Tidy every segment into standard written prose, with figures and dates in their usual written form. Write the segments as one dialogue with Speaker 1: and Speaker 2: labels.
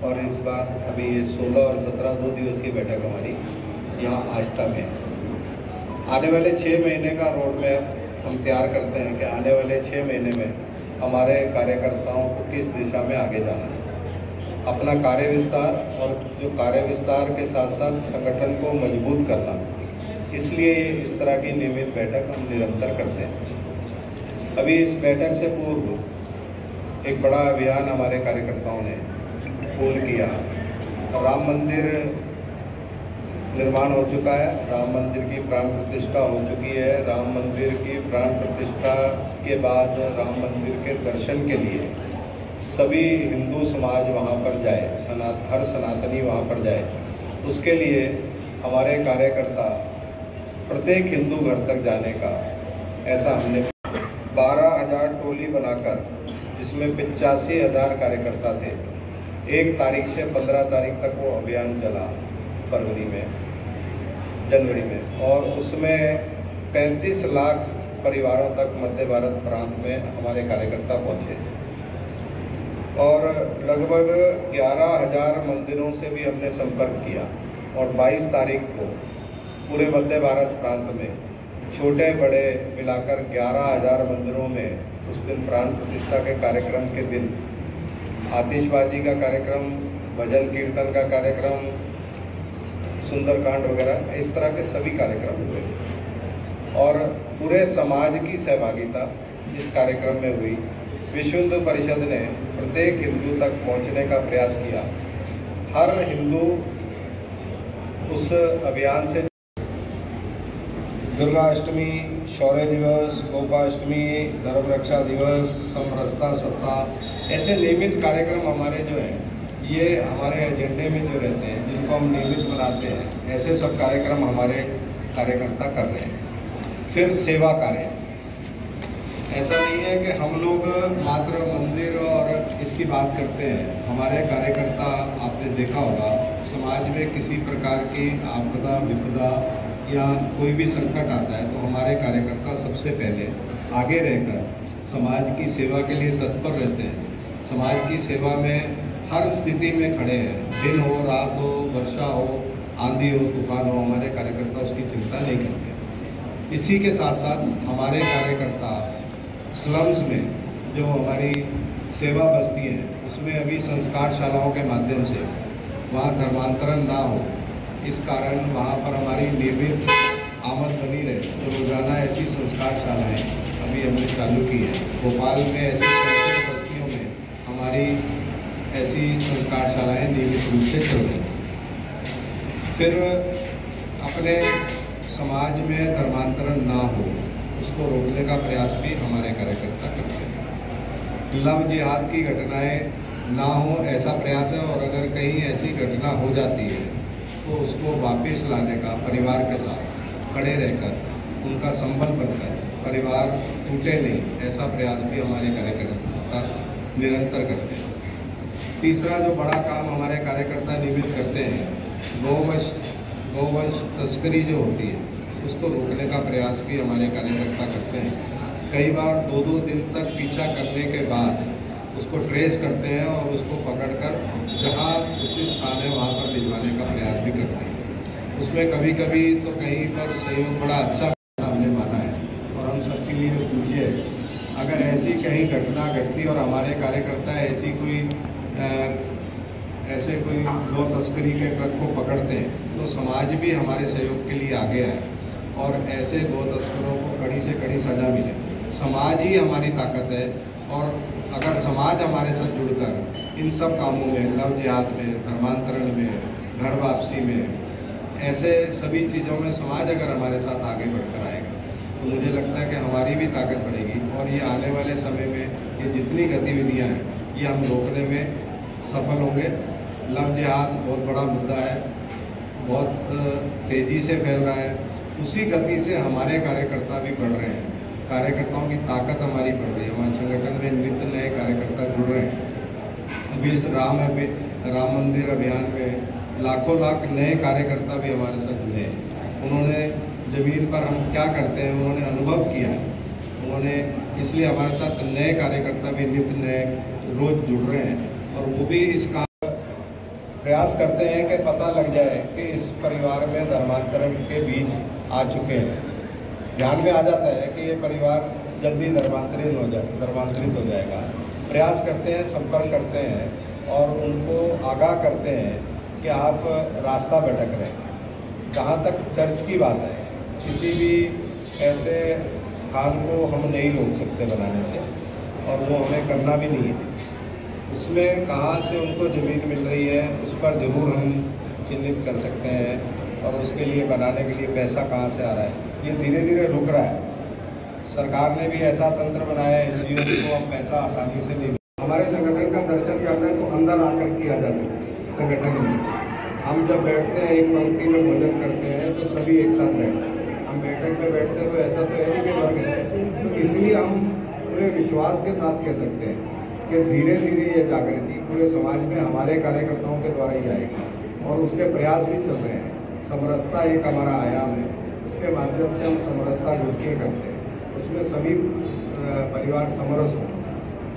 Speaker 1: और इस बार अभी 16 और 17 2 दिवसीय बैठक हमारी यहाँ आष्टा में है। आने वाले 6 महीने का रोड मैप हम तैयार करते हैं कि आने वाले 6 महीने में हमारे कार्यकर्ताओं को किस दिशा में आगे जाना है। अपना कार्य विस्तार और जो कार्य विस्तार के साथ साथ संगठन को मजबूत करना, इसलिए इस तरह की नियमित बैठक हम निरंतर करते हैं। अभी इस बैठक से पूर्व एक बड़ा अभियान हमारे कार्यकर्ताओं ने पूर्ण किया। राम मंदिर निर्माण हो चुका है, राम मंदिर की प्राण प्रतिष्ठा हो चुकी है। राम मंदिर की प्राण प्रतिष्ठा के बाद राम मंदिर के दर्शन के लिए सभी हिंदू समाज वहां पर जाए, हर सनातनी वहां पर जाए, उसके लिए हमारे कार्यकर्ता प्रत्येक हिंदू घर तक जाने का ऐसा हमने 12,000 टोली बनाकर, जिसमें 85,000 कार्यकर्ता थे। 1 तारीख से 15 तारीख तक वो अभियान चला जनवरी में, और उसमें 35 लाख परिवारों तक मध्य भारत प्रांत में हमारे कार्यकर्ता पहुंचे और लगभग 11,000 मंदिरों से भी हमने संपर्क किया। और 22 तारीख को पूरे मध्य भारत प्रांत में छोटे बड़े मिलाकर 11,000 मंदिरों में उस दिन प्राण प्रतिष्ठा के कार्यक्रम के दिन आतिशबाजी का कार्यक्रम, भजन कीर्तन का कार्यक्रम, सुंदरकांड वगैरह, इस तरह के सभी कार्यक्रम हुए और पूरे समाज की सहभागिता इस कार्यक्रम में हुई। विश्व हिंदू परिषद ने प्रत्येक हिंदू तक पहुंचने का प्रयास किया। हर हिंदू उस अभियान से दुर्गाष्टमी, शौर्य दिवस, गोपाष्टमी, धर्म रक्षा दिवस, समरसता सप्ताह, ऐसे नियमित कार्यक्रम हमारे जो हैं, ये हमारे एजेंडे में जो रहते हैं, जिनको हम नियमित बनाते हैं, ऐसे सब कार्यक्रम हमारे कार्यकर्ता कर रहे हैं। फिर सेवा कार्य, ऐसा नहीं है कि हम लोग मात्र मंदिर और इसकी बात करते हैं। हमारे कार्यकर्ता, आपने देखा होगा, समाज में किसी प्रकार की आपदा विपदा या कोई भी संकट आता है तो हमारे कार्यकर्ता सबसे पहले आगे रहकर समाज की सेवा के लिए तत्पर रहते हैं। समाज की सेवा में हर स्थिति में खड़े हैं। दिन हो, रात हो, वर्षा हो, आंधी हो, तूफान हो, हमारे कार्यकर्ता उसकी चिंता नहीं करते। इसी के साथ साथ हमारे कार्यकर्ता स्लम्स में जो हमारी सेवा बस्ती है, उसमें अभी संस्कार शालाओं के माध्यम से वहाँ धर्मांतरण ना हो, इस कारण वहाँ पर हमारी नियमित आमद बनी रहे, तो रोजाना ऐसी संस्कार शालाएँ अभी हमने चालू की है। भोपाल में ऐसी बस्तियों में हमारी ऐसी संस्कार शालाएँ नियमित रूप से चल रही हैं। फिर अपने समाज में धर्मांतरण ना हो, उसको रोकने का प्रयास भी हमारे कार्यकर्ता करते हैं। लव जिहाद की घटनाएं ना हो, ऐसा प्रयास है, और अगर कहीं ऐसी घटना हो जाती है तो उसको वापस लाने का परिवार के साथ खड़े रहकर उनका संबल बनकर परिवार टूटे नहीं, ऐसा प्रयास भी हमारे कार्यकर्ता निरंतर करते हैं। तीसरा जो बड़ा काम हमारे कार्यकर्ता नियमित करते हैं, गौवंश तस्करी जो होती है, उसको रोकने का प्रयास भी हमारे कार्यकर्ता करते हैं। कई बार 2-2 दिन तक पीछा करने के बाद उसको ट्रेस करते हैं और उसको पकड़कर जहां उचित स्थान है वहां पर भिजवाने का प्रयास भी करते हैं। उसमें कभी कभी तो कहीं पर सहयोग बड़ा अच्छा हमने माना है और हम सबके लिए पूछिए, अगर ऐसी कहीं घटना घटती और हमारे कार्यकर्ता ऐसे कोई गौ तस्करी के ट्रक को पकड़ते हैं तो समाज भी हमारे सहयोग के लिए आगे आए और ऐसे गौ तस्करों को कड़ी से कड़ी सजा मिले। समाज ही हमारी ताकत है, और अगर समाज हमारे साथ जुड़कर इन सब कामों में, लव जिहाद में, धर्मांतरण में, घर वापसी में, ऐसे सभी चीज़ों में समाज अगर हमारे साथ आगे बढ़कर आएगा तो मुझे लगता है कि हमारी भी ताकत बढ़ेगी और ये आने वाले समय में ये जितनी गतिविधियाँ हैं ये हम रोकने में सफल होंगे। लव जिहाद बहुत बड़ा मुद्दा है, बहुत तेज़ी से फैल रहा है, उसी गति से हमारे कार्यकर्ता भी बढ़ रहे हैं। कार्यकर्ताओं की ताकत हमारी बढ़ रही है, हमारे संगठन में नित्य नए कार्यकर्ता जुड़ रहे हैं। अभी इस राम मंदिर अभियान में लाखों लाख नए कार्यकर्ता भी हमारे साथ जुड़े हैं। उन्होंने ज़मीन पर हम क्या करते हैं उन्होंने अनुभव किया है, उन्होंने इसलिए हमारे साथ नए कार्यकर्ता भी नित्य नए रोज जुड़ रहे हैं और वो भी इस काम प्रयास करते हैं कि पता लग जाए कि इस परिवार में धर्मांतरण के बीज आ चुके हैं। ध्यान में आ जाता है कि ये परिवार जल्दी धर्मांतरित हो जाएगा। प्रयास करते हैं, संपर्क करते हैं और उनको आगाह करते हैं कि आप रास्ता भटक रहे हैं। जहाँ तक चर्च की बात है, किसी भी ऐसे स्थान को हम नहीं रोक सकते बनाने से, और वो हमें करना भी नहीं है। उसमें कहाँ से उनको ज़मीन मिल रही है उस पर ज़रूर हम चिन्हित कर सकते हैं, और उसके लिए बनाने के लिए पैसा कहाँ से आ रहा है, ये धीरे धीरे रुक रहा है। सरकार ने भी ऐसा तंत्र बनाया है, NGO को हम पैसा आसानी से नहीं। हमारे संगठन का दर्शन करना है तो अंदर आकर किया जा सकता है। संगठन में हम जब बैठते हैं, एक पंक्ति में भोजन करते हैं तो सभी एक साथ बैठते हैं। हम बैठक में बैठते हैं तो ऐसा तो है नहीं कि वर्ग है। तो इसलिए हम पूरे विश्वास के साथ कह सकते हैं कि धीरे धीरे ये जागृति पूरे समाज में हमारे कार्यकर्ताओं के द्वारा ही आएगी, और उसके प्रयास भी चल रहे हैं। समरसता एक हमारा आयाम है, उसके माध्यम से हम समरसता गोष्ठियाँ करते हैं। उसमें सभी परिवार समरस हो,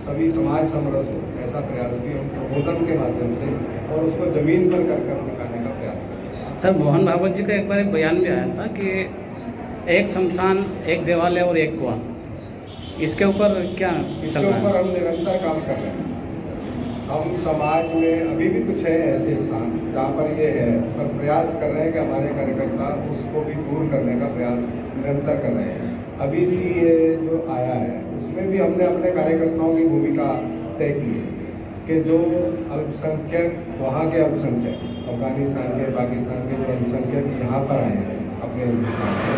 Speaker 1: सभी समाज समरस हो, ऐसा प्रयास भी हम प्रबोधन के माध्यम से और उसको जमीन पर कर दिखाने का प्रयास करते हैं।
Speaker 2: सर, मोहन भागवत जी का एक बार एक बयान भी आया था कि एक शमशान, एक देवालय और एक कुआं, इसके ऊपर क्या?
Speaker 1: इसके ऊपर हम निरंतर काम कर रहे हैं। हम समाज में अभी भी कुछ है ऐसे स्थान जहाँ पर ये है, पर प्रयास कर रहे हैं कि हमारे कार्यकर्ता उसको भी दूर करने का प्रयास निरंतर कर रहे हैं। अभी CAA जो आया है उसमें भी हमने अपने कार्यकर्ताओं की भूमिका तय की है कि जो अल्पसंख्यक, वहाँ के अल्पसंख्यक, अफगानिस्तान के, पाकिस्तान के जो अल्पसंख्यक यहाँ पर आए हैं अपने हिंदुस्तान में,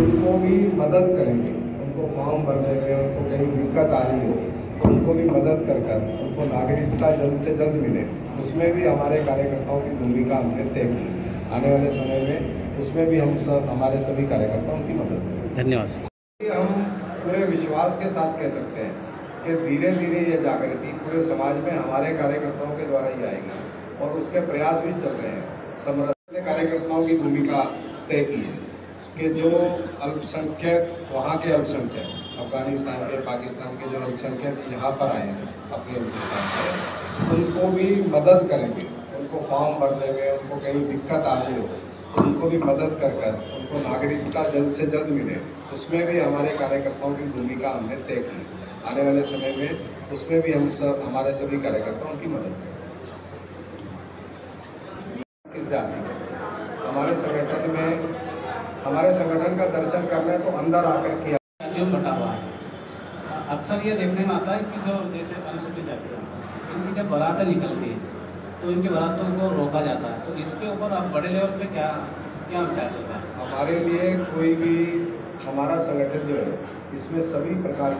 Speaker 1: उनको भी मदद करेंगे। उनको फॉर्म भरने में उनको कहीं दिक्कत आ रही हो तो उनको भी मदद कर उनको नागरिकता जल्द से जल्द मिले, उसमें भी हमारे कार्यकर्ताओं की भूमिका हमने तय की। आने वाले समय में उसमें भी हम सब, हमारे सभी कार्यकर्ता उनकी मदद करें।
Speaker 2: धन्यवाद।
Speaker 1: हम पूरे विश्वास के साथ कह सकते हैं कि धीरे धीरे ये जागृति पूरे समाज में हमारे कार्यकर्ताओं के द्वारा ही आएगी, और उसके प्रयास भी चल रहे हैं। समरस ने कार्यकर्ताओं की भूमिका तय की है कि जो अल्पसंख्यक, वहाँ के अल्पसंख्यक, अफगानिस्तान के, पाकिस्तान के जो अल्पसंख्यक यहाँ पर आए हैं अपने हिंदुस्तान में, उनको भी मदद करेंगे। उनको फॉर्म भरने में उनको कहीं दिक्कत आ रही हो तो उनको भी मदद कर उनको नागरिकता जल्द से जल्द मिले, उसमें भी हमारे कार्यकर्ताओं की भूमिका हमने तय की। आने वाले समय में उसमें भी हम सब, हमारे सभी कार्यकर्ता उनकी मदद करें। किस जाति का हमारे संगठन में, हमारे संगठन का दर्शन करना है तो अंदर आकर किया
Speaker 2: जो बटा हुआ है। अक्सर ये देखने में आता है कि जो जैसे अनुसूचित जाति है, इनकी जब बारातें निकलती है तो इनकी बारातों को रोका जाता है, तो इसके ऊपर आप बड़े लेवल पे क्या विचार चलता है?
Speaker 1: हमारे लिए कोई भी, हमारा संगठन जो है इसमें सभी प्रकार